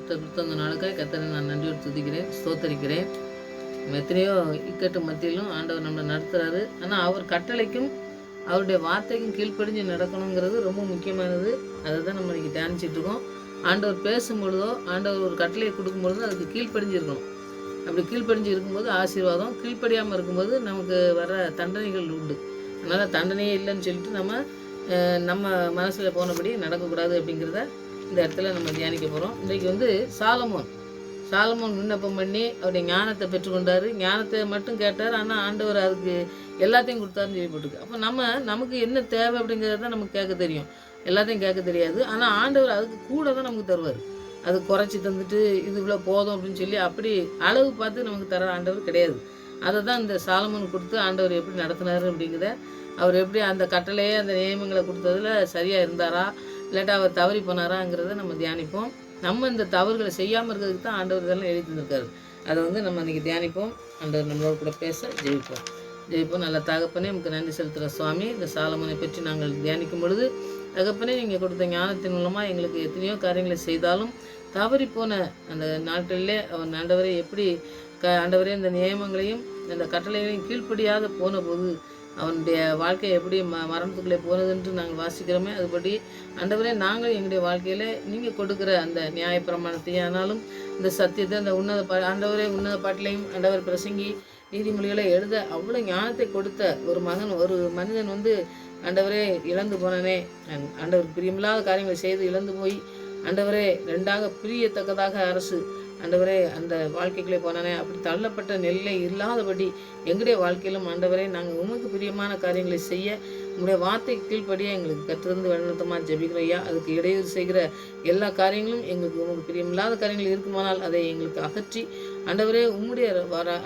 கர்த்தர் கொடுத்த அந்த நாளுக்காக கர்த்தரை நான் நன்றியோடு துதிக்கிறேன், ஸ்தோத்தரிக்கிறேன். எத்தனையோ இக்கட்டு மத்தியிலும் ஆண்டவர் நம்மளை நடத்துகிறாரு. ஆனால் அவர் கட்டளைக்கும் அவருடைய வார்த்தைக்கும் கீழ்ப்படிஞ்சு நடக்கணுங்கிறது ரொம்ப முக்கியமானது. அதை தான் நம்ம இன்றைக்கி தியானிச்சுட்டு இருக்கோம். ஆண்டவர் பேசும்பொழுதோ, ஆண்டவர் ஒரு கட்டளையை கொடுக்கும்பொழுதோ அதுக்கு கீழ்ப்படிஞ்சிருக்கணும். அப்படி கீழ்ப்படிஞ்சு இருக்கும்போது ஆசீர்வாதம், கீழ்ப்படியாமல் இருக்கும்போது நமக்கு வர தண்டனைகள் உண்டு. அதனால் தண்டனையே இல்லைன்னு சொல்லிட்டு நம்ம மனசில் போனபடி நடக்கக்கூடாது அப்படிங்கிறத இந்த இடத்துல நம்ம தியானிக்க போகிறோம். இன்றைக்கி சாலமோன் விண்ணப்பம் பண்ணி அவருடைய ஞானத்தை பெற்றுக்கொண்டார். ஞானத்தை மட்டும் கேட்டார், ஆனால் ஆண்டவர் அதுக்கு எல்லாத்தையும் கொடுத்தாருன்னு சொல்லப்பட்டிருக்கு. அப்போ நமக்கு என்ன தேவை அப்படிங்கிறத தான் நமக்கு கேட்க தெரியும், எல்லாத்தையும் கேட்க தெரியாது. ஆனால் ஆண்டவர் அதுக்கு கூட தான் நமக்கு தருவார். அது குறைச்சி தந்துட்டு இது இவ்வளோ போதும் அப்படின்னு சொல்லி அப்படி அளவு பார்த்து நமக்கு தர ஆண்டவர் கிடையாது. அதை தான் இந்த சாலமோன் கொடுத்து ஆண்டவர் எப்படி நடத்தினார் அப்படிங்கிறத, அவர் எப்படி அந்த கட்டளையே அந்த நியமங்களை கொடுத்ததில் சரியாக இருந்தாரா இல்லாட்டா அவர் தவறி போனாராங்கிறத நம்ம தியானிப்போம். நம்ம இந்த தவறுகளை செய்யாமல் இருக்கிறதுக்கு தான் ஆண்டவர் இதெல்லாம் எழுதி தந்திருக்காரு. அதை நம்ம இன்றைக்கி தியானிப்போம். ஆண்டவர் நம்மளோட கூட பேச ஜெயிப்போம். நல்ல தகப்பனே, நமக்கு நன்றி செலுத்துகிற சுவாமி. இந்த சாலமோனை பற்றி நாங்கள் தியானிக்கும் பொழுது, தகப்பனே, நீங்கள் கொடுத்த ஞானத்தின் மூலமாக எங்களுக்கு எத்தனையோ காரியங்களை செய்தாலும் தவறி போன அந்த நாட்களிலே அவர் ஆண்டவரை எப்படி ஆண்டவரே இந்த நியமங்களையும் அந்த கட்டளைகளையும் கீழ்ப்படியாத போன போது அவனுடைய வாழ்க்கை எப்படி மரணத்துக்குள்ளே போனதுன்ட்டு நாங்கள் வாசிக்கிறோமே, அதுபடி ஆண்டவரே நாங்கள் எங்களுடைய வாழ்க்கையில் நீங்கள் கொடுக்குற அந்த நியாய பிரமாணத்தையும் ஆனாலும் இந்த சத்தியத்தை அந்த ஆண்டவரே உன்னத பாட்டிலையும் ஆண்டவர் பிரசங்கி நீதிமொழிகளை எழுத அவ்வளோ ஞானத்தை கொடுத்த ஒரு மனிதன் ஆண்டவரே இழந்து போனனே, ஆண்டவர் பிரியமில்லாத காரியங்களை செய்து இழந்து போய் ஆண்டவரே ரெண்டாக பிரியத்தக்கதாக அரசு ஆண்டவரே அந்த வாழ்க்கைக்குள்ளே போனானே, அப்படி தள்ளப்பட்ட நிலை இல்லாதபடி எங்களுடைய வாழ்க்கையிலும் ஆண்டவரே நாங்கள் உமக்கு பிரியமான காரியங்களை செய்ய உங்களுடைய வார்த்தைக்கு கீழ்ப்படியே எங்களுக்கு கற்றிருந்து வழிநடத்தமாக ஜெபிக்கிறோம் ஐயா. அதுக்கு இடையூறு செய்கிற எல்லா காரியங்களும் எங்களுக்கு உமக்கு பிரியமில்லாத காரியங்கள் இருக்குமானால் அதை எங்களுக்கு அகற்றி ஆண்டவரே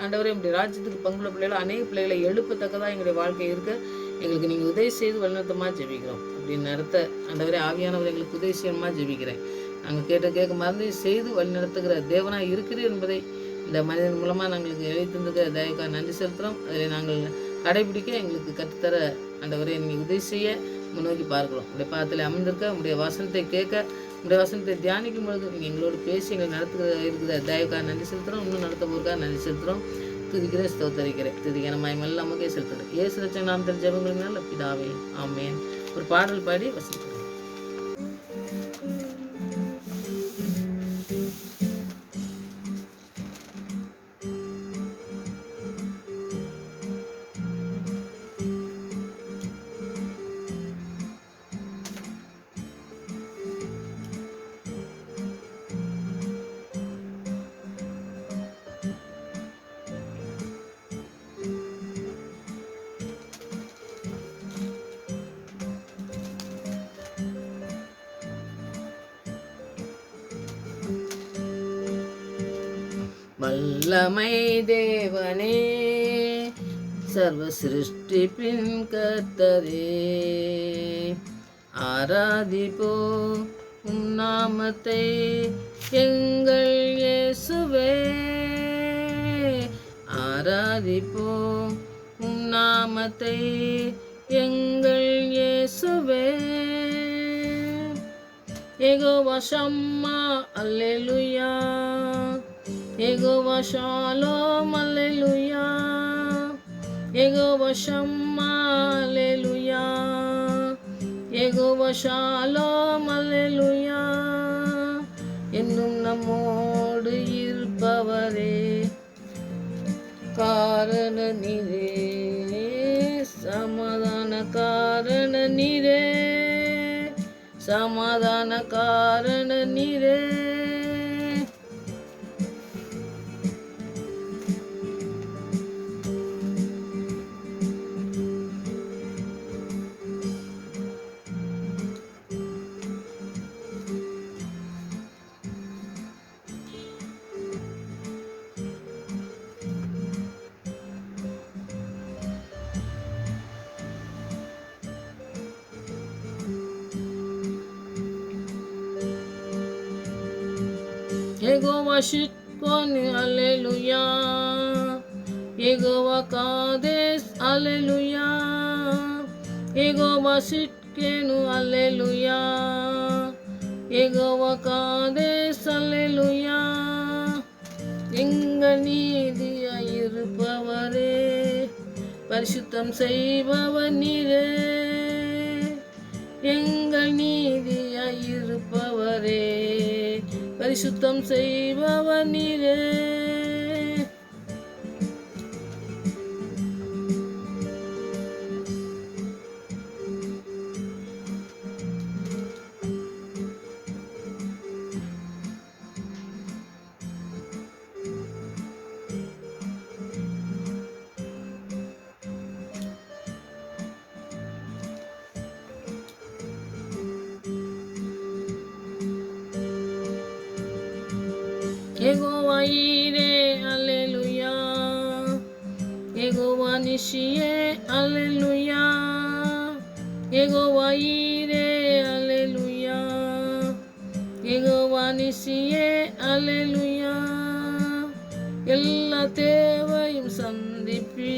ஆண்டவரே உங்களுடைய ராஜ்யத்துக்கு பங்குள்ள பிள்ளைகள் அநேக பிள்ளைகளை எழுப்பத்தக்கதாக எங்களுடைய வாழ்க்கை இருக்க எங்களுக்கு நீங்கள் உதவி செய்து வழிநடத்தமாக ஜெபிக்கிறோம். அப்படின்னு நடத்த ஆண்டவரே ஆவியானவர் எங்களுக்கு உதவி செய்யணுமா ஜெபிக்கிறேன். நாங்கள் கேட்க மறந்து செய்து வழி நடத்துகிற தேவனாக இருக்கிறீர் என்பதை இந்த மனிதன் மூலமாக நாங்களுக்கு எழுதி தந்துக்கிற தயவுக்காக நன்றி செலுத்துகிறோம். அதில் நாங்கள் கடைபிடிக்க எங்களுக்கு கற்றுத்தர ஆண்டவரை நீங்கள் உதவி செய்ய முன்னோக்கி பார்க்கிறோம். உடைய பாதத்தில் அமர்ந்திருக்க உங்களுடைய வசனத்தை கேட்க உங்களுடைய வசனத்தை தியானிக்கும் பொழுது நீங்கள் எங்களோடு பேசி எங்களை இருக்கிற தயவுக்காக நன்றி செலுத்துகிறோம். இன்னும் நடத்த போருக்காக நன்றி செலுத்துகிறோம். துதிக்கிறேன், ஸ்தோத்தரிக்கிறேன். துதிக்கிற மயமெல்லாம் நமக்கே செலுத்துகிறேன். இயேசு ரட்சகர் நாமத்தில் ஜெபங்களினால பிதாவே, ஆமென். ஒரு பாடல் பாடி வசனம். வல்லமை தேவனே, சர்வ சிருஷ்டிப்பின் கர்த்தரே, ஆராதிப்போ உம் நாமத்தை எங்கள் இயேசுவே, ஆராதிப்போ உம் நாமத்தை எங்கள் இயேசுவே. யெகோவா ஷம்மா அல்லேலூயா, யெகோவா ஷாலோம் அல்லேலூயா, யெகோவா ஷம்மா அல்லேலூயா, யெகோவா ஷாலோம் அல்லேலூயா. என்னும் நம்மோடு இருப்பவரே, காரண நீரே, சமாதான காரண நீரே, சமாதான காரண நீரே. யெகோவா ஷிட்கோன் அல்லேலூயா, யெகோவா காதேஸ் அல்லேலூயா, யெகோவா ஷிட்கேனு அல்லேலூயா, யெகோவா காதேஸ் அல்லேலூயா. நீதியாயிருப்பவரே, பரிசுத்தம் செய்பவர் நீரே. எங்கள் நீதியாயிருப்பவரே, பரிசுத்தம் செய்பவர் நீரே. யெகோவா ஈரே, அல்லேலூயா. யெகோவா நிஷியே, அல்லேலூயா. யெகோவா ஈரே, அல்லேலூயா. யெகோவா நிஷியே, அல்லேலூயா. எல்லா தேவையும் சந்திப்பி,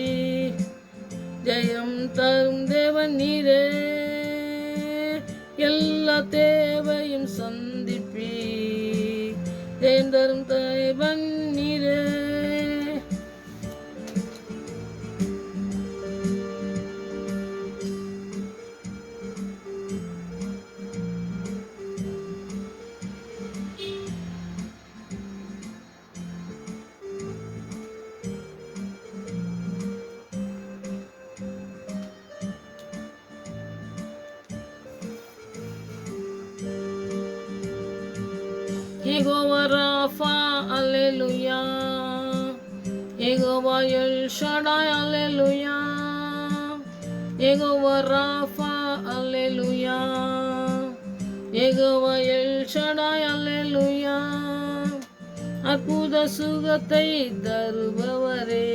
ஜெயம் தரும் தேவன் நீரே. எல்லா தேவையும் சந்திப்பி, ஜெயம் தரும் தேவன் நீரே. யெகோவா ராஃபா, அல்லேலூயா. யெகோவா எல் ஷடாய், அல்லேலூயா. யெகோவா ராஃபா, அல்லேலூயா. யெகோவா எல் ஷடாய், அல்லேலூயா. அற்புத சுகத்தை தருபவரே,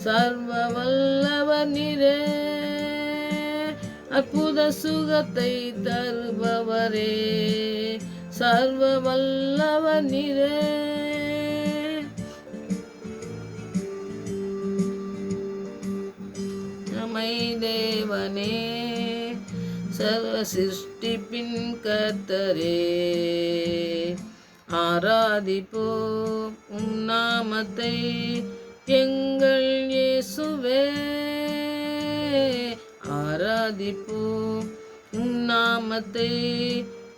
சர்வ வல்லவர் நீரே. அற்புத சுகத்தை தருபவரே, சர்வ வல்லவர் நீரே. நம்மை தேவனே, சர்வ சிருஷ்டிப்பின் கர்த்தரே, ஆராதிப்போம் உம் நாமத்தை எங்கள் இயேசுவே. ஆராதிப்போம் உம் நாமத்தை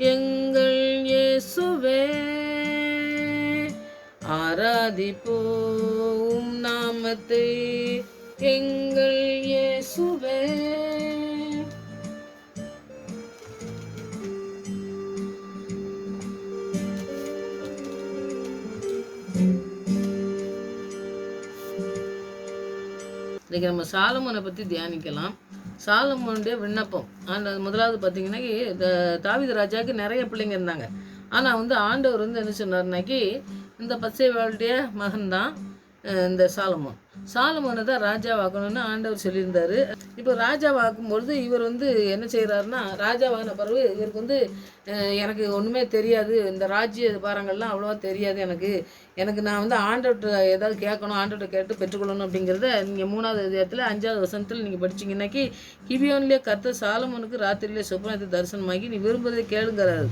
எங்கள் இயேசுவே. ஆராதிப்போம் நாமத்தை எங்கள் இயேசுவே. இன்றைக்கி நம்ம சாலமோனை பற்றி தியானிக்கலாம். சாலமோனுடைய விண்ணப்பம். அந்த முதலாவது பார்த்தீங்கன்னா, தாவீது ராஜாவுக்கு நிறைய பிள்ளைங்க இருந்தாங்க. ஆனால் ஆண்டவர் என்ன சொன்னார்னாக்கி, இந்த பத்சேபாளுடைய மகன்தான் இந்த சாலமோன். சாலமோனை தான் ராஜாவாக்கணும்னு ஆண்டவர் சொல்லியிருந்தார். இப்போ ராஜாவாக்கும்பொழுது இவர் என்ன செய்கிறாருன்னா, ராஜாவாகின பிறகு இவருக்கு எனக்கு ஒன்றுமே தெரியாது, இந்த ராஜ்ய பாரங்கள்லாம் அவ்வளோவா தெரியாது எனக்கு நான் ஆண்டவர்கிட்ட ஏதாவது கேட்கணும், ஆண்டவர்கிட்ட கேட்டு பெற்றுக்கொள்ளணும் அப்படிங்கிறத நீங்கள் 3வது அதிகாரத்தில் 5வது வசனத்தில் நீங்கள் படிச்சிங்கன்னாக்கி, கிபியோன்லேயே கர்த்தர் சாலமோனுக்கு ராத்திரியிலே சொப்பனத்தை தரிசனமாக்கி நீ விரும்புவதை கேளுங்கிறாரு.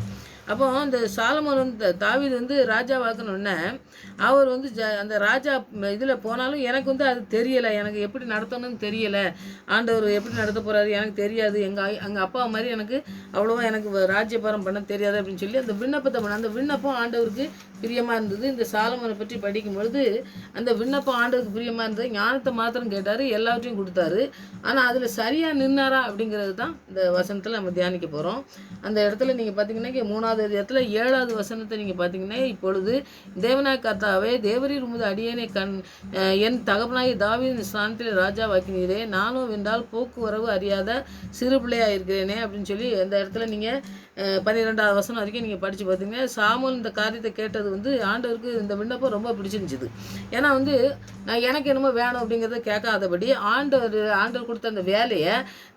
அப்போ அந்த சாலமோன் தாவீது ராஜாவாக்கணுன்னே அவர் அந்த ராஜா இதில் போனாலும் எனக்கு அது தெரியலை, எனக்கு எப்படி நடத்தணும்னு தெரியலை, ஆண்டவர் எப்படி நடத்த போகிறாரு எனக்கு தெரியாது, எங்கள் அப்பா மாதிரி எனக்கு அவ்வளோவா எனக்கு ராஜ்யபாரம் பண்ண தெரியாது அப்படின்னு சொல்லி அந்த விண்ணப்பத்தை பண்ண. அந்த விண்ணப்பம் ஆண்டவருக்கு பிரியமாக இருந்தது. இந்த சாலமோனை பற்றி படிக்கும்பொழுது அந்த விண்ணப்பம் ஆண்டவருக்கு பிரியமாக இருந்தது. ஞானத்தை மாத்திரம் கேட்டார், எல்லாவற்றையும் கொடுத்தாரு. ஆனால் அதில் சரியாக நின்னாரா அப்படிங்கிறது தான் இந்த வசனத்தில் நம்ம தியானிக்க போகிறோம். அந்த இடத்துல நீங்கள் பார்த்தீங்கன்னா 3வது இடத்துல 7வது வசனத்தை நீங்கள் பார்த்தீங்கன்னா, இப்பொழுது தேவனாய் கர்த்தாவே, தேவரீர் உமது அடியேனை என் தகப்பனாய் தாவீதின் ஸ்தானத்தில் ராஜாவாக்கினீரே, நானும் வென்றால் போக்குவரவு அறியாத சிறு பிள்ளையாக இருக்கிறேனே அப்படின்னு சொல்லி அந்த இடத்துல நீங்கள் 12வது வசனம் வரைக்கும் நீங்கள் படித்து பார்த்தீங்கன்னா, சாமுவேல் இந்த காரியத்தை கேட்டது ஆண்டவருக்கு இந்த விண்ணப்பம் ரொம்ப பிடிச்சிருந்துச்சு. ஏன்னா நான் எனக்கு என்னமோ வேணும் அப்படிங்கிறத கேட்காதபடி ஆண்டவர் கொடுத்த அந்த வேலையை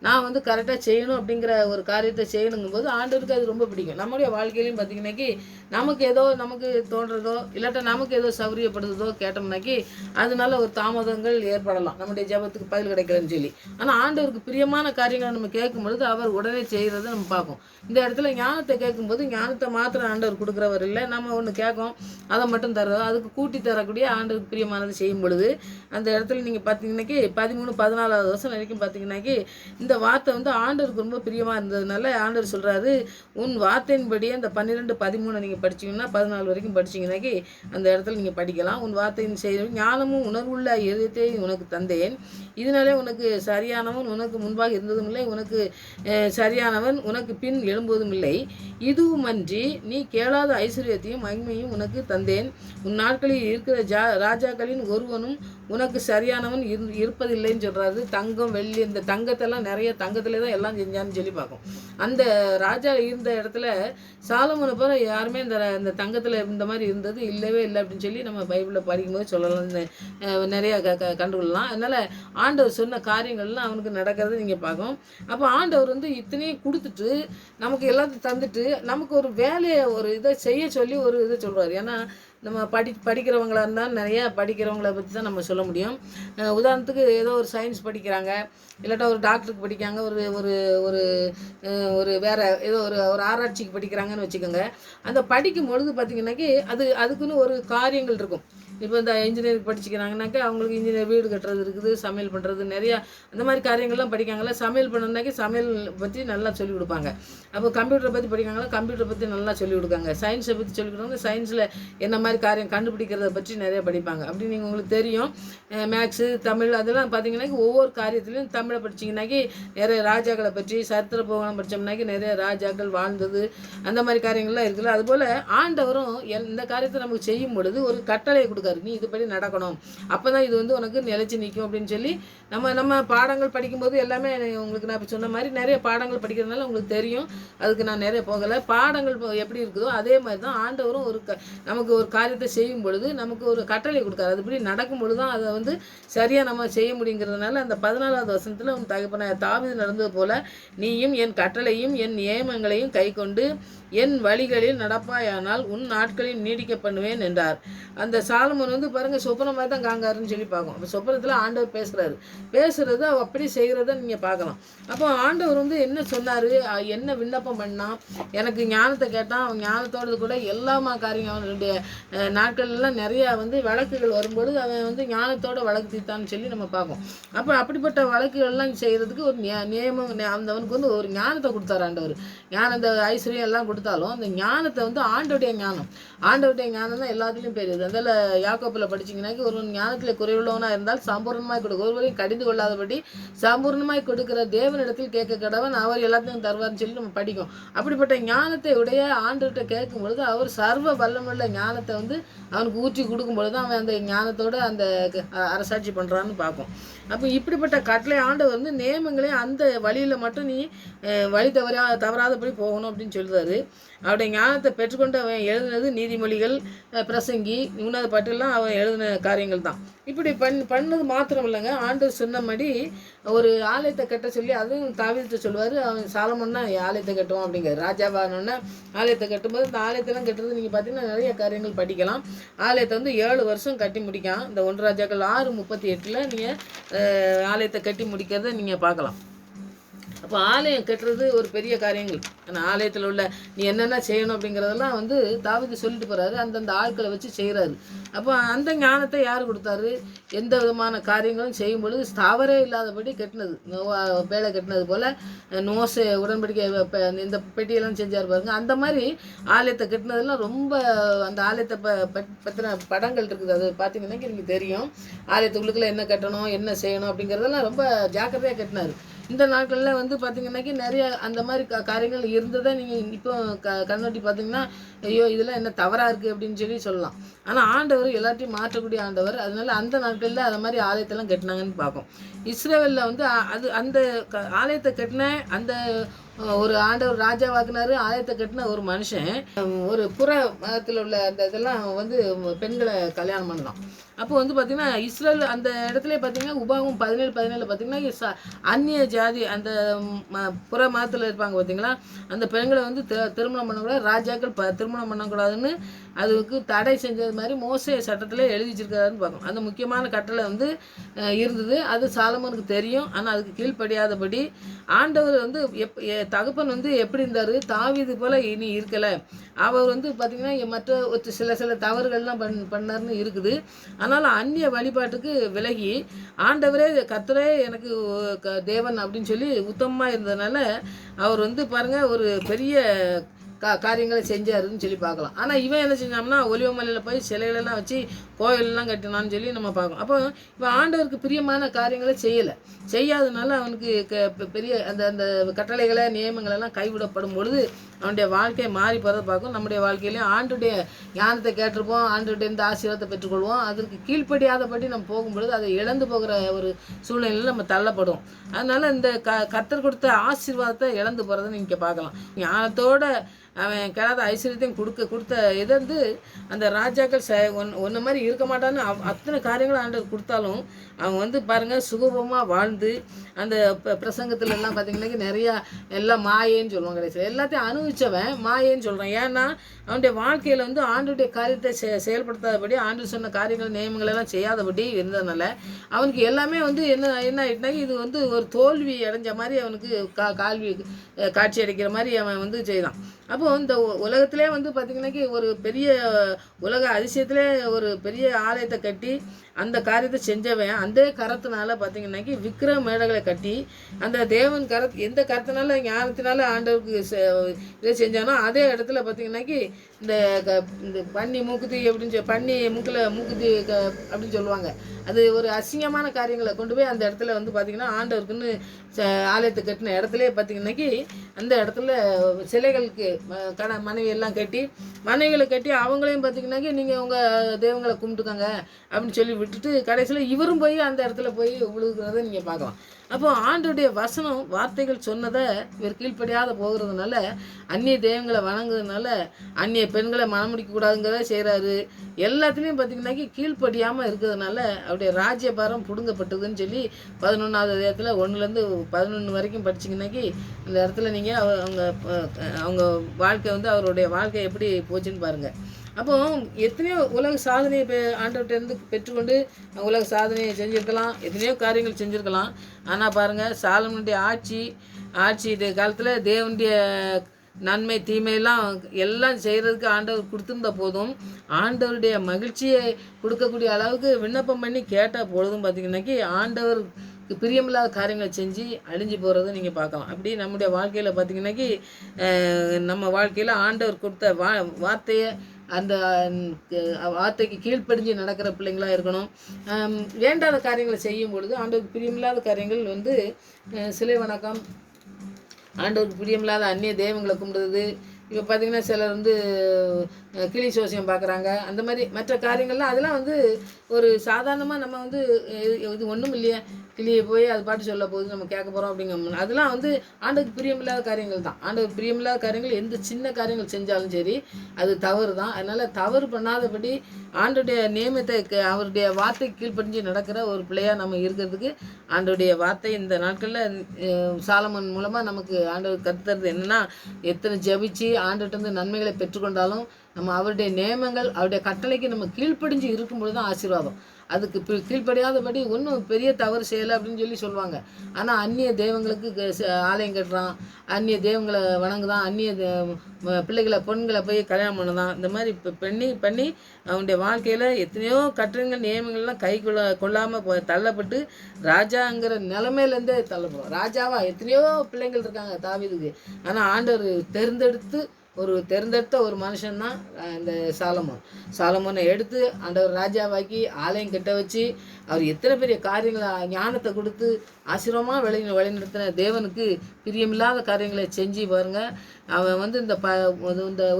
நான் கரெக்டாக செய்யணும் அப்படிங்கிற ஒரு காரியத்தை செய்யணுங்கும் போது ஆண்டவருக்கு அது ரொம்ப பிடிக்கும். நம்முடைய வாழ்க்கையிலையும் பார்த்தீங்கன்னாக்கி நமக்கு தோன்றதோ இல்லாட்ட நமக்கு ஏதோ சௌரியப்படுதோ கேட்டோம்னாக்கி அதனால ஒரு தாமதங்கள் ஏற்படலாம், நம்முடைய ஜெபத்துக்கு பதில் கிடைக்கலன்னு சொல்லி. ஆனால் ஆண்டவருக்கு பிரியமான காரியங்களை நம்ம கேட்கும் பொழுது அவர் உடனே செய்கிறத நம்ம பார்ப்போம். இந்த இடத்துல ஞானத்தை கேட்கும்போது ஞானத்தை மாத்திரம் ஆண்டவர் கொடுக்குறவர் இல்லை, நம்ம ஒன்று கேட்கும் அதை மட்டும் தர்றோம், அதுக்கு கூட்டி தரக்கூடிய ஆண்டவருக்கு பிரியமானது செய்யும் பொழுது அந்த இடத்துல நீங்கள் பார்த்தீங்கன்னாக்கி 13-14வது வருஷம் வரைக்கும் பார்த்தீங்கன்னாக்கி இந்த வார்த்தை வந்து ஆண்டவருக்கு ரொம்ப பிரியமாக இருந்ததுனால ஆண்டவர் சொல்கிறாரு, உன் வார்த்தையின்படியே அந்த 12-13 நீங்கள் படிச்சிங்கன்னா 14 வரைக்கும் படிச்சிங்கன்னாக்கி அந்த இடத்துல நீங்கள் படிக்கலாம். உன் வார்த்தையின் செய்ய ஞானமும் உணர்வுள்ள இதயத்தை உனக்கு தந்தேன், இதனாலே உனக்கு சரியானவன் உனக்கு முன்பாக இருந்ததும் இல்லை, உனக்கு சரியானவன் உனக்கு பின் எழும்புவதும் இல்லை. இதுவுமன்றி நீ கேளாத ஐஸ்வர்யத்தையும் மகிமையும் உனக்கு தந்தேன். உன் நாட்களில் இருக்கிற ராஜாக்களின் ஒருவனும் உனக்கு சரியானவன் இருப்பதில்லைன்னு சொல்கிறாரு. தங்கம் வெள்ளி இந்த தங்கத்தெல்லாம் நிறைய தங்கத்தில் தான் எல்லாம் செஞ்சான்னு சொல்லி பார்க்கும். அந்த ராஜா இருந்த இடத்துல சாலமோனை போல யாருமே இந்த தங்கத்தில் இந்த மாதிரி இருந்தது இல்லவே இல்லை அப்படின்னு சொல்லி நம்ம பைபிளில் படிக்கும்போது சொல்லலாம், நிறைய கண்டுகொள்ளலாம். அதனால் ஆண்டவர் சொன்ன காரியங்கள்லாம் அவனுக்கு நடக்கிறத நீங்கள் பார்க்கும். அப்போ ஆண்டவர் வந்து இத்தனையும் கொடுத்துட்டு நமக்கு எல்லாத்தையும் தந்துட்டு நமக்கு ஒரு வேலையை ஒரு இதை செய்ய சொல்லி ஒரு இதை சொல்கிறார். ஏன்னா நம்ம படிக்கிறவங்களா இருந்தால் நிறையா படிக்கிறவங்கள பற்றி தான் நம்ம சொல்ல முடியும். உதாரணத்துக்கு ஏதோ ஒரு சயின்ஸ் படிக்கிறாங்க, இல்லாட்டா ஒரு டாக்டருக்கு படிக்காங்க, ஒரு ஒரு ஒரு ஒரு வேறு ஏதோ ஒரு ஆராய்ச்சிக்கு படிக்கிறாங்கன்னு வச்சுக்கோங்க. அந்த படிக்கும் பொழுது பார்த்திங்கன்னாக்கி அதுக்குன்னு ஒரு காரியங்கள் இருக்கும். இப்போ இந்த இன்ஜினியரிங் படிச்சுக்கிறாங்கனாக்கா அவங்களுக்கு இன்ஜினியர் வீடு கட்டுறது இருக்குது, சமையல் பண்ணுறது நிறையா அந்த மாதிரி காரியங்கள்லாம் படிக்காங்களா. சமையல் பண்ணனாக்கி சமையல் பற்றி நல்லா சொல்லிக் கொடுப்பாங்க. அப்போ கம்ப்யூட்டரை பற்றி படிக்காங்களா, கம்ப்யூட்டரை பற்றி நல்லா சொல்லிக் கொடுக்காங்க. சயின்ஸை பற்றி சொல்லிக் கொடுக்காங்க, சயின்ஸில் என்ன மாதிரி காரியம் கண்டுபிடிக்கிறத பற்றி நிறைய படிப்பாங்க. அப்படி நீங்கள் உங்களுக்கு தெரியும். மேக்ஸு தமிழ் அதெல்லாம் பார்த்தீங்கன்னாக்கி ஒவ்வொரு காரியத்துலையும் தமிழை படிச்சிங்கனாக்கி நிறைய ராஜாக்களை பற்றி சரித்திர புராணம் படித்தோம்னாக்கி நிறைய ராஜாக்கள் வாழ்ந்தது அந்த மாதிரி காரியங்கள்லாம் இருக்குல்ல. அதுபோல் ஆண்டவரும் இந்த காரியத்தை நமக்கு செய்யும் பொழுது ஒரு கட்டளையை கொடுக்க, நீ இதுபடி நடக்கணும், அப்போ தான் இது வந்து உனக்கு நிலைச்சி நிற்கும் அப்படின்னு சொல்லி நம்ம பாடங்கள் படிக்கும்போது எல்லாமே உங்களுக்கு நான் இப்போ சொன்ன மாதிரி நிறைய பாடங்கள் படிக்கிறதுனால உங்களுக்கு தெரியும். அதுக்கு நான் நிறைய போகலை. பாடங்கள் எப்படி இருக்குதோ அதே மாதிரி தான் ஆண்டவரும் நமக்கு ஒரு காரியத்தை செய்யும் பொழுது நமக்கு ஒரு கட்டளை கொடுக்காரு. அதுபடி நடக்கும் பொழுது தான் அதை வந்து சரியாக நம்ம செய்ய முடியுங்கிறதுனால அந்த 14வது வசனத்தில் உன் தகப்பனாய தாவீது நடந்தது போல நீயும் என் கட்டளையும் என் நியமங்களையும் கை கொண்டு என் வழிகளில் நடப்பாயானால் உன் நாட்களில் நீடிக்க பண்ணுவேன் என்றார். அந்த சாலமோன் வந்து பாருங்கள் சொப்பனம் மாதிரி தான் காங்காருன்னு சொல்லி பார்க்கும். அப்போ சொப்பனத்தில் ஆண்டவர் பேசுகிறது அப்படி செய்கிறத நீங்கள் பார்க்கலாம். அப்போ ஆண்டவர் வந்து என்ன சொன்னார், என்ன விண்ணப்பம் பண்ணால் எனக்கு ஞானத்தை கேட்டான், அவன் ஞானத்தோடு கூட எல்லாமா காரியம் அவனுடைய நாட்கள்லாம் நிறையா வந்து வழக்குகள் வரும்பொழுது அவன் வந்து ஞானத்தோட வழக்கு தீர்த்தான்னு சொல்லி நம்ம பார்ப்போம். அப்போ அப்படிப்பட்ட வழக்குகள்லாம் செய்கிறதுக்கு ஒரு நியமம் அவனுக்கு வந்து ஒரு ஞானத்தை கொடுத்தார் ஆண்டவர். ஞானம் இந்த ஐஸ்வர்யம் எல்லாம் கொடுத்தாலும் அந்த ஞானத்தை வந்து ஆண்டோடைய ஞானம் தான் எல்லாத்துலேயும் பெரியது. அதில் யாக்கோப்பில் படிச்சிங்கன்னாக்கி ஒரு ஞானத்தில் குறைவுள்ளவனாக இருந்தால் சம்பூர்ணமாய் கொடுக்க, ஒருவரையும் கடிந்து கொள்ளாதபடி சம்பூர்ணமாய் கொடுக்கிற தேவனிடத்தில் கேட்க கடவன் அவர் எல்லாத்தையும் தருவார்னு சொல்லி நம்ம படிக்கும். அப்படிப்பட்ட ஞானத்தை உடைய ஆண்டவர்கிட்ட கேட்கும் பொழுது அவர் சர்வ வல்லமுள்ள ஞானத்தை வந்து அவனுக்கு ஊற்றி கொடுக்கும் பொழுது அவன் அந்த ஞானத்தோடு அந்த அரசாட்சி பண்ணுறான்னு பார்ப்போம். அப்போ இப்படிப்பட்ட கட்டளை ஆண்டவர் வந்து நியமங்களையும் அந்த வழியில் மட்டும் நீ வழி தவறாதபடி போகணும் அப்படின்னு சொல்லுறாரு. அவருடைய ஞானத்தை பெற்றுக்கொண்டு அவன் எழுதினது நீதிமொழிகள், பிரசங்கி, உன்னத பாட்டெல்லாம் அவன் எழுதின காரியங்கள் தான். இப்படி பண்ணது மாத்திரம் இல்லைங்க, ஆண்டவர் சொன்னபடி ஒரு ஆலயத்தை கட்ட சொல்லி அதுவும் தாவீதுட்ட சொல்லுவார். அவன் சாலமோன்னா ஆலயத்தை கட்டுவான் அப்படிங்கிறார். ராஜாவானோன்னா ஆலயத்தை கட்டும்போது இந்த ஆலயத்தெல்லாம் கட்டுறது நீங்கள் பார்த்தீங்கன்னா நிறைய காரியங்கள் படிக்கலாம். ஆலயத்தை வந்து 7 வருஷம் கட்டி முடிக்கான். இந்த 1 ராஜாக்கள் 6:38 நீங்கள் ஆலயத்தை கட்டி முடிக்கிறத நீங்கள் பார்க்கலாம். அப்போ ஆலயம் கட்டுறது ஒரு பெரிய காரியங்கள். ஆனால் ஆலயத்தில் உள்ள நீ என்னென்ன செய்யணும் அப்படிங்கிறதெல்லாம் வந்து தாவீது சொல்லிட்டு போகிறாரு, அந்தந்த ஆட்களை வச்சு செய்கிறாரு. அப்போ அந்த ஞானத்தை யார் கொடுத்தாரு, எந்த விதமான காரியங்களும் செய்யும் பொழுது தவறே இல்லாதபடி கட்டினது, வேலை கட்டினது போல் நோசை உடன்படிக்கை இந்த பெட்டியெல்லாம் செஞ்சார் பாருங்க. அந்த மாதிரி ஆலயத்தை கட்டினதெல்லாம் ரொம்ப அந்த ஆலயத்தை பற்றின படங்கள் இருக்குது. அது பார்த்தீங்கன்னா எனக்கு தெரியும். ஆலயத்துக்குள்ளுக்குள்ள என்ன கட்டணும் என்ன செய்யணும் அப்படிங்கிறதெல்லாம் ரொம்ப ஜாக்கிரதையாக கட்டினார். இந்த நாட்களில் வந்து பார்த்திங்கன்னாக்கி நிறைய அந்த மாதிரி காரியங்கள் இருந்ததை நீங்கள் இப்போ கண்ணோட்டி பார்த்தீங்கன்னா ஐயோ இதெல்லாம் என்ன தவறாக இருக்குது அப்படின்னு சொல்லலாம். ஆனால் ஆண்டவர் எல்லாத்தையும் மாற்றக்கூடிய ஆண்டவர். அதனால அந்த நாட்களில் அதை மாதிரி ஆலயத்தெல்லாம் கட்டினாங்கன்னு பார்ப்போம். இஸ்ரேலில் வந்து அந்த ஆலயத்தை கட்டின அந்த ஒரு ஆண்டவர் ராஜாவாக்குனாரு, ஆலயத்தை கட்டின ஒரு மனுஷன் ஒரு புற மதத்தில் உள்ள அந்த இதெல்லாம் வந்து பெண்களை கல்யாணம் பண்ணலாம். அப்போ வந்து பார்த்திங்கன்னா இஸ்ரேல் அந்த இடத்துல பார்த்திங்கன்னா உபாகம் 17:17 பார்த்திங்கன்னா அந்நிய ஜாதி அந்த புற மதத்தில் இருப்பாங்க பார்த்திங்களா, அந்த பெண்களை வந்து திருமணம் பண்ணக்கூடாது, ராஜாக்கள் திருமணம் பண்ணக்கூடாதுன்னு அதுக்கு தடை செஞ்சது மாதிரி மோசே சட்டத்தில் எழுதி வச்சிருக்காருன்னு பார்க்கணும். அந்த முக்கியமான கட்டளை வந்து இருந்தது. அது சாலமோனுக்கு தெரியும். ஆனால் அதுக்கு கீழ்ப்படியாதபடி ஆண்டவர் வந்து தகப்பன் வந்து எப்படி இருந்தார், தாவீது போல் இனி இருக்கலை. அவர் வந்து பார்த்திங்கன்னா மற்ற சில தவறுகள்லாம் பண்ணார்னு இருக்குது. ஆனாலும் அந்நிய வழிபாட்டுக்கு விலகி ஆண்டவரே கர்த்தரே எனக்கு தேவன் அப்படின்னு சொல்லி உத்தமமாக இருந்ததுனால அவர் வந்து பாருங்கள் ஒரு பெரிய காரியங்களை செஞ்சாருன்னு சொல்லி பார்க்கலாம். ஆனால் இவன் என்ன செஞ்சான்னா ஒலிவமலையில் போய் சிலைகளெல்லாம் வச்சு கோயிலெல்லாம் கட்டினான்னு சொல்லி நம்ம பார்க்கணும். அப்போ இவன் ஆண்டவருக்கு பிரியமான காரியங்களை செய்யாதனால அவனுக்கு பெரிய அந்த அந்த கட்டளைகளை நியமங்களெல்லாம் கைவிடப்படும் பொழுது அவனுடைய வாழ்க்கையை மாறி போகிறத பார்க்கும். நம்முடைய வாழ்க்கையிலையும் ஆண்டுடைய ஞானத்தை கேட்டிருப்போம், ஆண்டுடைய இந்த ஆசீர்வாதத்தை பெற்றுக்கொள்வோம். அதற்கு கீழ்ப்படியாதபடி நம்ம போகும்பொழுது அதை இழந்து போகிற ஒரு சூழ்நிலையில் நம்ம தள்ளப்படும். அதனால் இந்த கர்த்தர் கொடுத்த ஆசீர்வாதத்தை இழந்து போகிறத நீங்கள் பார்க்கலாம். ஞானத்தோட அவன் கிடாத ஐஸ்வர்யத்தையும் கொடுத்த இதை வந்து அந்த ராஜாக்கள் ஒன்று மாதிரி இருக்க மாட்டான்னு அத்தனை காரியங்களும் ஆண்டவர் கொடுத்தாலும் அவன் வந்து பாருங்கள் சுகபமாக வாழ்ந்து அந்த பிரசங்கத்துல எல்லாம் பார்த்தீங்கன்னா நிறையா எல்லாம் மாயேன்னு சொல்லுவாங்க. கடைசியில் எல்லாத்தையும் அனுபவித்தவன் மாயேன்னு சொல்கிறான். ஏன்னா அவனுடைய வாழ்க்கையில் வந்து ஆண்டுடைய காரியத்தை செயல்படுத்தாதபடி, ஆண்டு சொன்ன காரியங்கள் நியமங்கள் எல்லாம் செய்யாதபடி இருந்ததுனால அவனுக்கு எல்லாமே வந்து என்ன ஆகிட்டுனா இது வந்து ஒரு தோல்வி அடைஞ்ச மாதிரி அவனுக்கு கால்வி காட்சி அடைக்கிற மாதிரி அவன் வந்து செய்தான். அப்போது இந்த உலகத்திலே வந்து பார்த்திங்கனாக்கி ஒரு பெரிய உலக அதிசயத்திலே ஒரு பெரிய ஆலயத்தை கட்டி அந்த காரியத்தை செஞ்சவன் அந்த கரத்தினால பார்த்திங்கனாக்கி விக்கிர மேடைகளை கட்டி அந்த தேவன் எந்த கரத்தினால ஞானத்தினால ஆண்டவருக்கு இதை செஞ்சானோ அதே இடத்துல பார்த்திங்கனாக்கி இந்த பன்னி மூக்குத்தி அப்படின்னு பன்னி மூக்குத்தி அப்படின்னு சொல்லுவாங்க. அது ஒரு அசிங்கமான காரியங்களை கொண்டு போய் அந்த இடத்துல வந்து பார்த்திங்கன்னா ஆண்டவருக்குன்னு ஆலயத்தை கட்டின இடத்துலேயே பார்த்திங்கனாக்கி அந்த இடத்துல சிலைகளுக்கு மனைவி எல்லாம் கட்டி மனைவிகளை கட்டி அவங்களையும் பார்த்திங்கனாக்கி நீங்கள் உங்கள் தெய்வங்களை கும்பிட்டுக்கோங்க அப்படின்னு சொல்லி விட்டுட்டு கடைசியில் இவரும் போய் அந்த இடத்துல போய் விழுகிறத நீங்கள் பார்க்கலாம். அப்போ ஆண்டோடைய வசனம் வார்த்தைகள் சொன்னதை இவர் கீழ்ப்படியாத போகிறதுனால அந்நிய தெய்வங்களை வணங்குறதுனால அந்நிய பெண்களை மனமுடிக்கக்கூடாதுங்கிறத செய்கிறாரு. எல்லாத்துலேயும் பார்த்திங்கனாக்கி கீழ்ப்படியாமல் இருக்கிறதுனால அவருடைய ராஜ்யபாரம் பிடுங்கப்பட்டதுன்னு சொல்லி 11வது அதிகாரத்தில் 1லேருந்து 11 வரைக்கும் படிச்சிங்கனாக்கி இந்த இடத்துல நீங்கள் அவங்க வாழ்க்கை வந்து அவருடைய வாழ்க்கை எப்படி போச்சுன்னு பாருங்கள். அப்போ எத்தனையோ உலக சாதனையை ஆண்டவர்கிட்டருந்து பெற்றுக்கொண்டு உலக சாதனையை செஞ்சுருக்கலாம், எத்தனையோ காரியங்கள் செஞ்சுருக்கலாம். ஆனால் பாருங்கள் சாலமோனுடைய ஆட்சி இந்த காலத்தில் தேவனுடைய நன்மை தீமையெல்லாம் எல்லாம் செய்கிறதுக்கு ஆண்டவர் கொடுத்துருந்த போதும் ஆண்டவருடைய மகிழ்ச்சியை கொடுக்கக்கூடிய அளவுக்கு விண்ணப்பம் பண்ணி கேட்ட பொழுதும் பார்த்திங்கனாக்கி ஆண்டவர் பிரியமில்லாத காரியங்களை செஞ்சு அழிஞ்சு போகிறத நீங்கள் பார்க்கலாம். அப்படி நம்முடைய வாழ்க்கையில் பார்த்திங்கனாக்கி நம்ம வாழ்க்கையில் ஆண்டவர் கொடுத்த வார்த்தையை அந்த வார்த்தைக்கு கீழ்ப்படிஞ்சு நடக்கிற பிள்ளைங்களாக இருக்கணும். வேண்டாத காரியங்களை செய்யும் பொழுது ஆண்டவருக்கு பிரியமில்லாத காரியங்கள் வந்து சிலை வணக்கம், ஆண்டவருக்கு பிரியமில்லாத அந்நிய தெய்வங்களை கும்பிடுறது, இப்போ பார்த்திங்கன்னா சிலர் வந்து கிளி சோசியம் பார்க்குறாங்க, அந்த மாதிரி மற்ற காரியங்கள்லாம் அதெல்லாம் வந்து ஒரு சாதாரணமாக நம்ம வந்து இது ஒன்றும் இல்லையே கிளியை போய் அது பாட்டு சொல்ல போகுது நம்ம கேட்க போகிறோம் அப்படிங்கிற அதெல்லாம் வந்து ஆண்டவருக்கு பிரியமில்லாத காரியங்கள் தான். ஆண்டவருக்கு பிரியமில்லாத காரியங்கள் எந்த சின்ன காரியங்கள் செஞ்சாலும் சரி அது தவறு தான். அதனால் தவறு பண்ணாதபடி ஆண்டோடைய நியமத்தை அவருடைய வார்த்தைக்கு கீழ்ப்படிஞ்சு நடக்கிற ஒரு பிள்ளையாக நம்ம இருக்கிறதுக்கு ஆண்டோடைய வார்த்தை இந்த நாட்களில் சாலமன் மூலமாக நமக்கு ஆண்டவர் கற்றுத்தருது என்னென்னா, எத்தனை ஜெபிச்சு ஆண்டவர்கிட்ட நன்மைகளை பெற்றுக்கொண்டாலும் நம்ம அவருடைய நியமங்கள் அவருடைய கட்டளைக்கு நம்ம கீழ்ப்படிஞ்சு இருக்கும்பொழுது தான் ஆசீர்வாதம். அதுக்கு கீழ்ப்படியாதபடி ஒன்றும் பெரிய தவறு செய்யலை அப்படின்னு சொல்லுவாங்க. ஆனால் அந்நிய தெய்வங்களுக்கு ஆலயம் கட்டுறான், அந்நிய தெய்வங்களை வணங்குதான், அந்நிய பிள்ளைகளை பொண்களை போய் கல்யாணம் பண்ணுதான், இந்த மாதிரி பண்ணி அவனுடைய வாழ்க்கையில் எத்தனையோ கட்டளைகள் நியமங்கள்லாம் கொள்ளாமல் தள்ளப்பட்டு ராஜாங்கிற நிலைமையிலேருந்தே தள்ளப்படுவோம். ராஜாவா எத்தனையோ பிள்ளைங்கள் இருக்காங்க தாவீதுக்கு, ஆனால் ஆண்டவர் தேர்ந்தெடுத்து ஒரு தேர்ந்தெடுத்த ஒரு மனுஷன்தான் இந்த சாலமோனை எடுத்து ஆண்டவர் ராஜாவாக்கி ஆலயம் கட்ட வச்சு அவர் எத்தனை பெரிய காரியங்களை ஞானத்தை கொடுத்து ஆசீர்வாதமாக வழிநடத்தின தேவனுக்கு பிரியமில்லாத காரியங்களை செஞ்சு பாருங்க. அவன் இந்த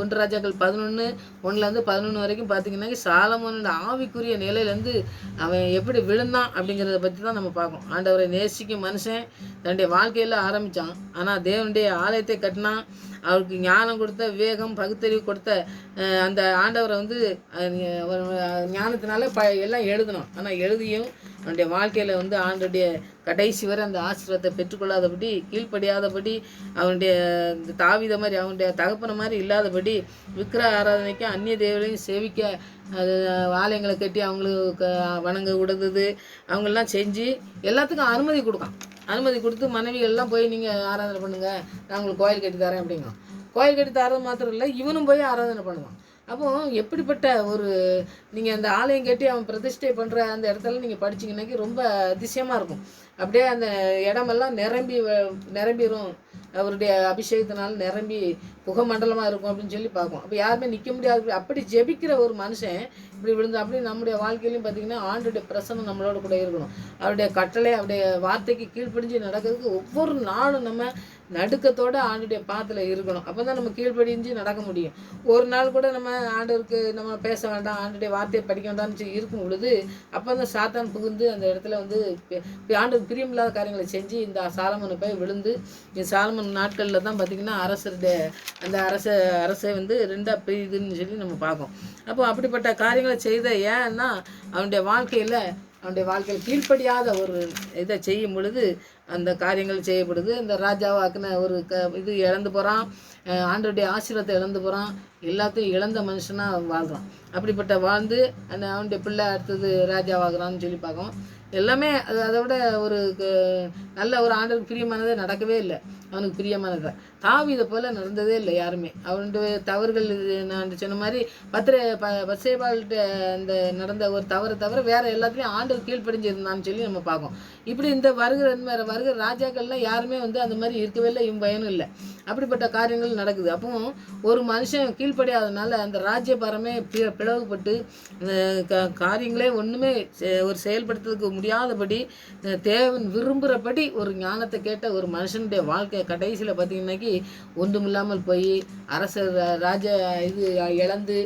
1 ராஜாக்கள் 11:1-11 வரைக்கும் பார்த்தீங்கன்னா சாலமோனோட ஆவிக்குரிய நிலையிலேருந்து அவன் எப்படி விழுந்தான் அப்படிங்கிறத பற்றி தான் நம்ம பார்க்கணும். ஆண்டவரை நேசிக்கும் மனுஷன் தன்னுடைய வாழ்க்கையில் ஆரம்பித்தான். ஆனால் தேவனுடைய ஆலயத்தை கட்டினான். அவருக்கு ஞானம் கொடுத்த, விவேகம், பகுத்தறிவு கொடுத்த அந்த ஆண்டவரை ஞானத்தினால எல்லாம் எழுதணும். ஆனால் எழுதியும் அவனுடைய வாழ்க்கையில் ஆண்டுடைய கடைசி வரை அந்த ஆசீர்வாதத்தை பெற்றுக்கொள்ளாதபடி, கீழ்ப்படியாதபடி, அவனுடைய தாவீத மாதிரி அவனுடைய தகப்பன மாதிரி இல்லாதபடி, விக்கிர ஆராதனைக்கு அந்நிய தேவர்களையும் சேவிக்க அது ஆலயங்களை கட்டி அவங்களுக்கு வணங்க விடுறது அவங்களெலாம் செஞ்சு எல்லாத்துக்கும் அனுமதி கொடுத்து மனைவிகள்லாம் போய் நீங்கள் ஆராதனை பண்ணுங்கள், நான் உங்களுக்கு கோயில் கட்டி தரேன் அப்படிங்க. கோயில் கட்டி தரது மாத்திரம் இல்லை, இவனும் போய் ஆராதனை பண்ணுவான். அப்போது எப்படிப்பட்ட ஒரு நீங்கள் அந்த ஆலயம் கட்டி அவன் பிரதிஷ்டை பண்ணுற அந்த இடத்துல நீங்கள் படிச்சிங்கன்னாக்கி ரொம்ப அதிசயமாக இருக்கும். அப்படியே அந்த இடமெல்லாம் நிரம்பிடும், அவருடைய அபிஷேகத்தினால நிரம்பி புகமண்டலமாக இருக்கும் அப்படின்னு சொல்லி பார்க்கும். அப்போ யாருமே நிற்க முடியாது. அப்படி ஜெபிக்கிற ஒரு மனுஷன் இப்படி விழுந்து அப்படி நம்முடைய வாழ்க்கையிலையும் பார்த்திங்கன்னா ஆண்டுடைய பிரசன்னம் நம்மளோட கூட இருக்கணும். அவருடைய கட்டளை, அவருடைய வார்த்தைக்கு கீழ்ப்படிஞ்சு நடக்கிறதுக்கு ஒவ்வொரு நாளும் நம்ம நடுக்கத்தோடு ஆண்டுடைய பாத்தில் இருக்கணும். அப்போ தான் நம்ம கீழ்ப்படிஞ்சு நடக்க முடியும். ஒரு நாள் கூட நம்ம ஆண்டவருக்கு நம்ம பேச வேண்டாம், ஆண்டுடைய வார்த்தையை படிக்க வேண்டாம்னு இருக்கும் பொழுது அப்போ தான் சாத்தான் புகுந்து அந்த இடத்துல ஆண்டுக்கு பிரியமில்லாத காரியங்களை செஞ்சு இந்த சாலமோனை போய் விழுந்து, இந்த சாலமோன் நாட்களில் தான் பார்த்திங்கன்னா அரசருடைய அந்த அரசை 2 பிரியுதுன்னு சொல்லி நம்ம பார்க்கோம். அப்போ அப்படிப்பட்ட காரியங்களை செய்த ஏன்னா அவனுடைய வாழ்க்கையில் கீழ்ப்படியாத ஒரு இதை செய்யும் பொழுது அந்த காரியங்கள் செய்யப்படுது. இந்த ராஜாவாக்குன ஒரு இது இழந்து போகிறான், ஆண்டவருடைய ஆசீர்வாதத்தை இழந்து போகிறான், எல்லாத்தையும் இழந்த மனுஷனாக வாழ்கிறான். அப்படிப்பட்ட வாழ்ந்து அவனுடைய பிள்ளை அடுத்தது ராஜாவாகிறான்னு சொல்லி பார்க்கோம். எல்லாமே அதை விட ஒரு நல்ல ஒரு ஆண்டவருக்கு பிரியமானதே நடக்கவே இல்லை. அவனுக்கு பிரியமானதை தாவீதை போல் நடந்ததே இல்லை யாருமே. அவனுடைய தவறுகள் நான் சொன்ன மாதிரி பத்சேபாள்கிட்ட அந்த நடந்த ஒரு தவிர வேறு எல்லாத்துலேயும் ஆண்டவர் கீழ்ப்படிஞ்சிருந்தான்னு சொல்லி நம்ம பார்க்கோம். இப்படி இந்த வருகிற ராஜாக்கள்லாம் யாருமே அந்த மாதிரி இருக்கவே இல்லை, இவன் பயனும் இல்லை. அப்படிப்பட்ட காரியங்கள் நடக்குது. அப்போ ஒரு மனுஷன் கீழ்ப்படியாதனால அந்த ராஜ்யபாரமே பிளவுபட்டு காரியங்களே ஒன்றுமே ஒரு செயல்படுத்துறதுக்கு முடியாதபடி தேவன் விரும்புகிறபடி ஒரு ஞானத்தை கேட்ட ஒரு மனுஷனுடைய வாழ்க்கை கடைசியில் பார்த்திங்கன்னாக்கி ஒன்றுமில்லாமல் போய் அரசர் இழந்து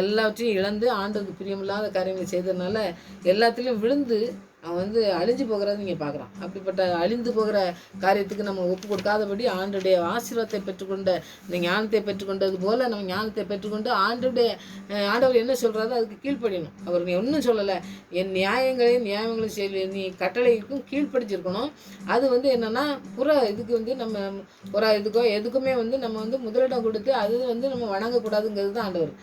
எல்லாவற்றையும் இழந்து ஆண்டவருக்கு பிரியமில்லாத காரியங்களை செய்ததுனால எல்லாத்துலேயும் விழுந்து அவன் அழிஞ்சு போகிறத நீங்கள் பார்க்குறான். அப்படிப்பட்ட அழிந்து போகிற காரியத்துக்கு நம்ம ஒப்பு கொடுக்காதபடி ஆண்டுடைய ஆசீர்வாதத்தை பெற்றுக்கொண்ட இந்த ஞானத்தை பெற்றுக்கொண்டது போல் நம்ம ஞானத்தை பெற்றுக்கொண்டு ஆண்டவர் என்ன சொல்கிறாரோ அதுக்கு கீழ்ப்படியணும். அவர் நீ ஒன்றும் சொல்லலை, என் நியாயங்களையும் செய்ய நீ கட்டளைக்கும் கீழ்ப்படிச்சிருக்கணும். அது என்னென்னா இதுக்கு நம்ம எதுக்குமே நம்ம முதலிடம் கொடுத்து அது நம்ம வணங்கக்கூடாதுங்கிறது தான் ஆண்டவர்.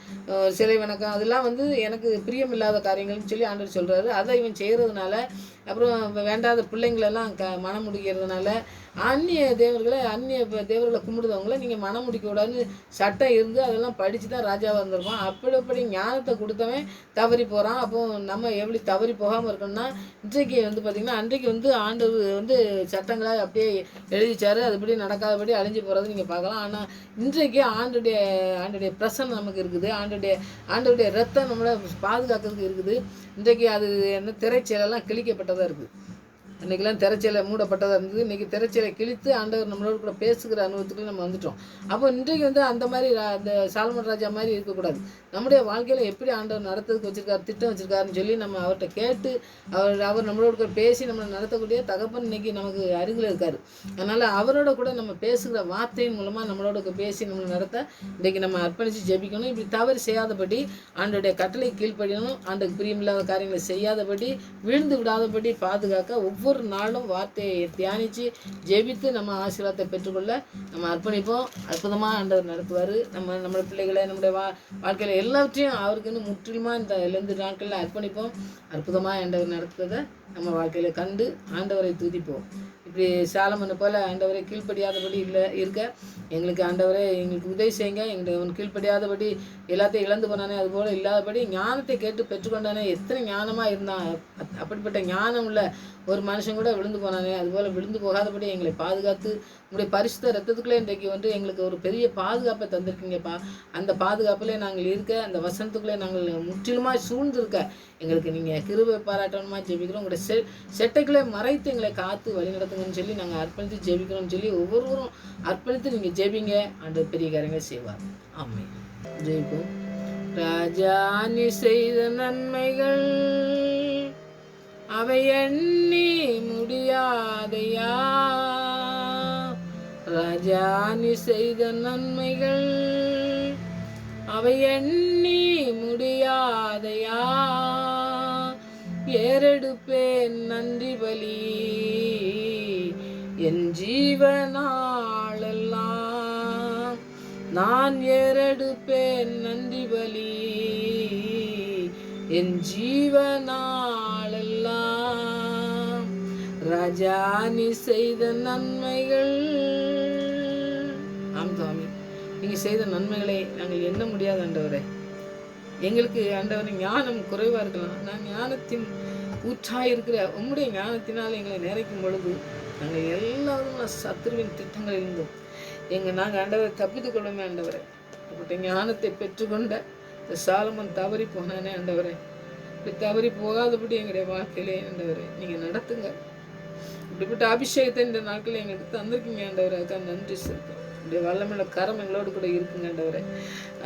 சிலை வணக்கம் அதெல்லாம் எனக்கு பிரியமில்லாத காரியங்கள்னு சொல்லி ஆண்டவர் சொல்கிறாரு. அதை இவன் செய்கிறதுனால அப்புறம் வேண்டாத பிள்ளைங்களெல்லாம் மனம் முடிக்கிறதுனால அந்நிய தேவர்களை கும்பிடுறவங்கள நீங்கள் மனம் முடிக்கக்கூடாதுன்னு சட்டம் இருந்து அதெல்லாம் படித்து தான் ராஜாவாக இருந்திருப்பான். அப்படி ஞானத்தை கொடுத்தவன் தவறி போகிறான். அப்போது நம்ம எப்படி தவறி போகாமல் இருக்கணும்னா இன்றைக்கு பார்த்திங்கன்னா அன்றைக்கு ஆண்டவர் சட்டங்களை அப்படியே எழுதிச்சாரு, அதுபடி நடக்காதபடி அழிஞ்சு போகிறது நீங்கள் பார்க்கலாம். ஆனால் இன்றைக்கு ஆண்டுடைய பிரசன்னம் நமக்கு இருக்குது, ஆண்டுடைய ரத்தம் நம்மளை பாதுகாக்கிறதுக்கு இருக்குது. இன்றைக்கு அது திரைச்சீலெல்லாம் கிழிக்கப்பட்டதாக இருக்குது. அன்றைக்கெல்லாம் திரைச்சீலை மூடப்பட்டதாக இருந்தது. இன்றைக்கி திரைச்சீலை கிழித்து ஆண்டவர் நம்மளோட கூட பேசுகிற அனுபவத்துக்கு நம்ம வந்துட்டோம். அப்போ இன்றைக்கு அந்த மாதிரி அந்த சாலமோன் ராஜா மாதிரி இருக்கக்கூடாது. நம்முடைய வாழ்க்கையில் எப்படி ஆண்டவர் நடத்துறதுக்கு வச்சுருக்காரு, திட்டம் வச்சுருக்காருன்னு சொல்லி நம்ம அவர்கிட்ட கேட்டு அவர் நம்மளோட கூட பேசி நம்மளை நடத்தக்கூடிய தகப்பன் இன்றைக்கி நமக்கு அருகில் இருக்கார். அதனால் அவரோட கூட நம்ம பேசுகிற வார்த்தையின் மூலமாக நம்மளோட பேசி நம்மளை நடத்த இன்றைக்கி நம்ம அர்ப்பணித்து ஜெபிக்கணும். இப்படி தவறு செய்யாதபடி ஆண்டோடைய கட்டளை கீழ்ப்படியணும், ஆண்டுக்கு பிரியமில்லாத காரியங்களை செய்யாதபடி விழுந்து விடாதபடி பாதுகாக்க ஒவ்வொரு நாளும் வார்த்தையை தியானித்து ஜெபித்து நம்ம ஆசீர்வாதத்தை பெற்றுக்கொள்ள நம்ம அர்ப்பணிப்போம். அற்புதமாக ஆண்டவர் நடத்துவார். நம்மளோட பிள்ளைகளை நம்முடைய வாழ்க்கையில் எல்லாவற்றையும் அவருக்குன்னு முற்றிலுமாக இந்த 2 நாட்களில் அர்ப்பணிப்போம். அற்புதமாக ஆண்டவர் நடத்துவதை நம்ம வாழ்க்கையில் கண்டு ஆண்டவரை துதிப்போம். இப்படி சாலமோனை போல் ஆண்டவரை கீழ்ப்படியாதபடி இருக்க எங்களுக்கு ஆண்டவரை எங்களுக்கு உதவி செய்யுங்க. எங்களுக்கு கீழ்ப்படியாதபடி எல்லாத்தையும் இழந்து போனானே, அதுபோல் இல்லாதபடி ஞானத்தை கேட்டு பெற்றுக்கொண்டானே. எத்தனை ஞானமாக இருந்தான், அப்படிப்பட்ட ஞானம் உள்ள ஒரு மனுஷன் கூட விழுந்து போனானே. அதுபோல் விழுந்து போகாதபடி எங்களை பாதுகாத்து உங்களுடைய பரிசுத்த ரத்தத்துக்குள்ளே இன்றைக்கு வந்து எங்களுக்கு ஒரு பெரிய பாதுகாப்பை தந்திருக்கீங்கப்பா. அந்த பாதுகாப்பிலே நாங்கள் இருக்க, அந்த வசனத்துக்குள்ளே நாங்கள் முற்றிலுமாக சூழ்ந்திருக்க எங்களுக்கு நீங்கள் கிருபை பாராட்டணுமா ஜெபிக்கிறோம். உங்களுடைய செட்டைக்குள்ளே மறைத்து எங்களை காத்து வழி நடத்துங்கன்னு சொல்லி நாங்கள் அர்ப்பணித்து ஜெபிக்கிறோம்னு சொல்லி ஒவ்வொருவரும் அர்ப்பணித்து நீங்கள் ஜெபிங்க. ஆண்டு பெரிய காரியங்கள் செய்வார். ஆமென். ஜெயிப்போம். ராஜா நீ செய்த நன்மைகள் அவை எண்ணி முடியாதையா. ராஜா நீ செய்த நன்மைகள் அவை எண்ணி முடியாதையா. ஏறெடுப்பேன் நன்றி பலி என் ஜீவனாளெல்லாம். நான் ஏறெடுப்பேன் நன்றி பலி என் ஜீவனாளெல்லாம். ராஜா நீ செய்த நன்மைகள். ஆம் சுவாமி, நீங்கள் செய்த நன்மைகளை நாங்கள் எண்ண முடியாது ஆண்டவரே. எங்களுக்கு ஆண்டவரே ஞானம் குறைவாக இருக்கலாம். நான் ஞானத்தின் ஊற்றாயிருக்கிற உம்முடைய ஞானத்தினால் எங்களை நிறைக்கும் பொழுது நாங்கள் எல்லாரும் சத்துருவின் திட்டங்கள் இருந்தோம். நாங்கள் ஆண்டவரை தப்பித்துக் கொள்ளுமே ஆண்டவரை. அப்படிப்பட்ட ஞானத்தை பெற்றுக்கொண்ட இந்த சாலமன் தவறி போனானே ஆண்டவரே. இப்படி தவறி போகாதபடி எங்களுடைய வாழ்க்கையிலே ஆண்டவரை நீங்கள் நடத்துங்க. இப்படிப்பட்ட அபிஷேகத்தை இந்த நாட்களில் எங்களுக்கு தந்திருக்கீங்க ஆண்டவரை. அதுக்காக நன்றி செலுத்தும். இப்படி வல்லமையுள்ள கரம் எங்களோடு கூட இருக்குங்க ஆண்டவரை.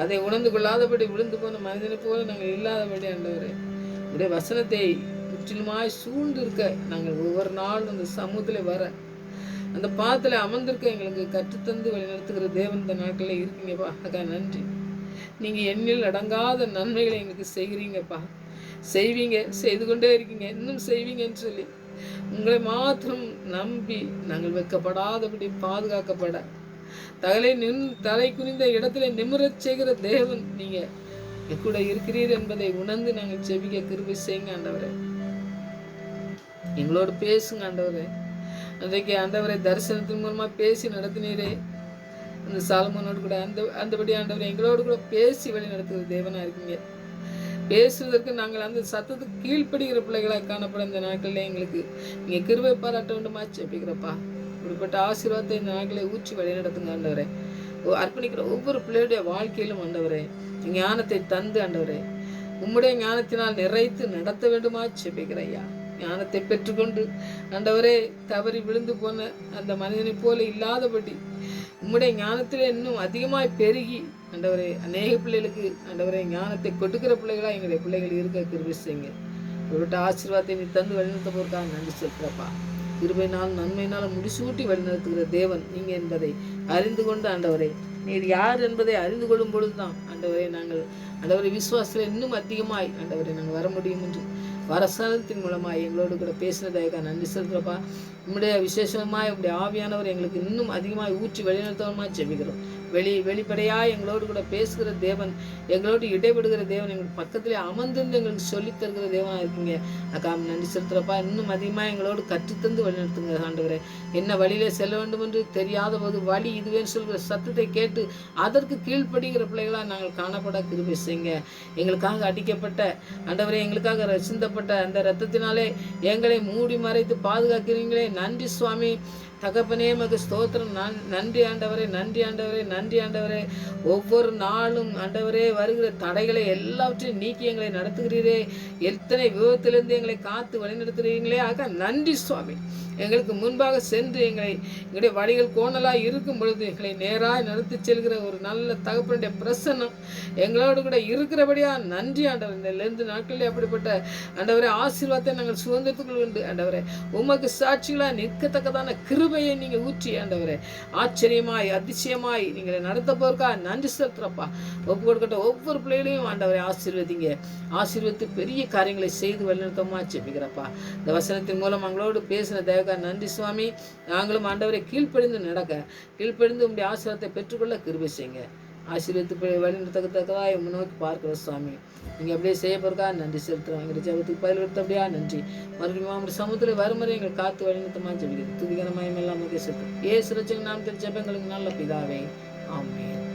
அதை உணர்ந்து கொள்ளாதபடி விழுந்து போன மனிதனை போல நாங்கள் இல்லாதபடி ஆண்டவரை. இப்படிய வசனத்தை முற்றிலுமாய் சூழ்ந்து இருக்க நாங்கள் ஒவ்வொரு நாளும் அந்த சமூகத்தில் வர, அந்த பாதத்தில் அமர்ந்திருக்க எங்களுக்கு கற்றுத்தந்து வழிநடத்துகிற தேவன் இந்த நாட்களில் இருக்கீங்கப்பா. அதுக்காக நன்றி. நீங்கள் எண்ணில் அடங்காத நன்மைகளை எங்களுக்கு செய்கிறீங்கப்பா. செய்வீங்க, செய்து கொண்டே இருக்கீங்க, இன்னும் செய்வீங்கன்னு சொல்லி உங்களை மாத்திரம் நம்பி நாங்கள் வைக்கப்படாதபடி பாதுகாக்கப்பட தலை குனிந்த இடத்துல நிமிரச் செய்கிற தேவன் நீங்க கூட இருக்கிறீர் என்பதை உணர்ந்து நாங்கள் செபிக்க கிருபை செய்யுங்க ஆண்டவரே. எங்களோடு பேசுங்க ஆண்டவரே. அன்றைக்கு ஆண்டவரை தரிசனத்தின் மூலமா பேசி நடத்தினீரே அந்த சாலமோனோடு கூட அந்தபடி ஆண்டவரை எங்களோடு கூட பேசி வழி நடத்துகிற தேவனா இருக்கீங்க. பேசுவதற்கு நாங்கள் அந்த சத்தத்துக்கு கீழ்ப்படுகிற பிள்ளைகளாக காணப்பட இந்த நாட்களில் எங்களுக்கு நீங்கள் கிருபை பாராட்ட வேண்டுமா செபிக்கிறப்பா. இப்படிப்பட்ட ஆசீர்வாதத்தை இந்த நாட்களை ஊற்றி வழி நடத்துங்க ஆண்டவரே. அர்ப்பணிக்கிற ஒவ்வொரு பிள்ளையுடைய வாழ்க்கையிலும் ஆண்டவரே ஞானத்தை தந்து ஆண்டவரே உம்முடைய ஞானத்தினால் நிறைத்து நடத்த வேண்டுமா செபிக்கிற ஐயா. ஞானத்தை பெற்றுக்கொண்டு ஆண்டவரே தவறி விழுந்து போன அந்த மனிதனை போல இல்லாதபடி உம்முடைய ஞானத்தில் இன்னும் அதிகமாய் பெருகி ஆண்டவரே அநேக பிள்ளைகளுக்கு ஆண்டவரே ஞானத்தை கொடுக்கிற பிள்ளைகளா எங்களுடைய பிள்ளைகள் இருக்க கிருபை செய்யுங்க. இவர்கிட்ட ஆசீர்வாதத்தை நீ தந்து வழிநடத்த போறதுக்காக நன்றி செலுத்துறப்பா. கிருபையினால் நன்மையினால் முடிசூட்டி வழிநடத்துகிற தேவன் நீங்க என்பதை அறிந்து கொண்டு ஆண்டவரே நீர் யார் என்பதை அறிந்து கொள்ளும் பொழுதுதான் ஆண்டவரே நாங்கள் ஆண்டவரை விசுவாசத்தில் இன்னும் அதிகமாய் ஆண்டவரை நாங்கள் வர முடியும் என்று வரசனத்தின் மூலமாக எங்களோடு கூட பேசினதாக நன்றி செலுத்துறப்பா. உம்முடைய விசேஷமாய் உங்களுடைய ஆவியானவர் எங்களுக்கு இன்னும் அதிகமாக ஊற்றி வழிநடத்தவமாக செபிக்கிறோம். வெளிப்படையாக எங்களோடு கூட பேசுகிற தேவன், எங்களோடு இடைபடுகிற தேவன், எங்களுக்கு பக்கத்திலே அமர்ந்திருந்து எங்களுக்கு சொல்லித் தருகிற தேவனாக இருக்கீங்க. அக்கா நன்றி செலுத்துறப்பா. இன்னும் அதிகமாக எங்களோடு கற்றுத்தந்து வழிநடத்துங்க ஆண்டவரே. என்ன வழியிலே செல்ல வேண்டும் என்று தெரியாத போது வழி இதுவேன்னு சொல்கிற சத்தத்தை கேட்டு அதற்கு கீழ்ப்படுகிற பிள்ளைகளாக நாங்கள் காணப்பட கிருபை செய்யுங்க. எங்களுக்காக அடிக்கப்பட்ட ஆண்டவரே எங்களுக்காக சிந்தப்பட்ட அந்த இரத்தத்தினாலே எங்களை மூடி மறைத்து பாதுகாக்கிறீங்களே நன்றி சுவாமி. தகப்பனே மக ஸ்தோத்திரம். நன்றி ஆண்டவரே, நன்றி ஆண்டவரே, நன்றி ஆண்டவரே. ஒவ்வொரு நாளும் ஆண்டவரே வருகிற தடைகளை எல்லாவற்றையும் நீக்கி எங்களை நடத்துகிறீரே. எத்தனை விபத்திலிருந்து எங்களை காத்து வழிநடத்துகிறீங்களே. ஆக நன்றி சுவாமி. எங்களுக்கு முன்பாக சென்று எங்களுடைய வழிகள் கோணலாக இருக்கும் பொழுது எங்களை நேராக நடத்தி செல்கிற ஒரு நல்ல தகப்பனுடைய பிரசன்னம் எங்களோடு கூட இருக்கிறபடியா நன்றி ஆண்டவர். இந்த 2 நாட்களில் அப்படிப்பட்ட ஆண்டவரே ஆசீர்வாதத்தை நாங்கள் சுதந்திரத்துக்குள் உண்டு ஆண்டவரே. உமக்கு சாட்சிகளாக நிற்கத்தக்கதான கிருபையை நீங்கள் ஊற்றி ஆண்டவரே ஆச்சரியமாய் அதிசயமாய் நீங்களை நடத்த போறக்கா நன்றி செலுத்துறப்பா. ஒப்பு கொடுக்கட்ட ஒவ்வொரு பிள்ளைகளையும் ஆண்டவரை ஆசீர்வதிங்க. ஆசீர்வதித்து பெரிய காரியங்களை செய்து வழிநடத்தமா செபிக்கிறப்பா. இந்த வசனத்தின் மூலம் அவங்களோடு பேசின தேவ நன்றி சுவாமி. நாங்களும் ஆண்டவரை கீழ்ப்படிந்து கீழ்ப்படிந்து உங்களுடைய ஆசீர்வாதத்தை பெற்றுக்கொள்ள கிருபை செய்யுங்க. ஆசீர்வதித்து வழிநடத்தக்கதாக நோக்கி பார்க்கிற சுவாமி. நீங்கள் அப்படியே செய்ய போறக்கா நன்றி செலுத்துறோம். எங்களுடைய ஜெபத்துக்கு பதில் கொடுத்தபடியா நன்றி. மறுபடியும் அவங்களுடைய சமூகத்தில் வருமுறை எங்கள் காத்து வழிநடத்தமா ஜெபிக்கிறது துதிகரமாயம் எல்லாம் செலுத்தும். ஏசு ரட்சகர் நாமத்தில் ஜெபங்களுக்கு நல்ல பிதாவே. ஆமென்.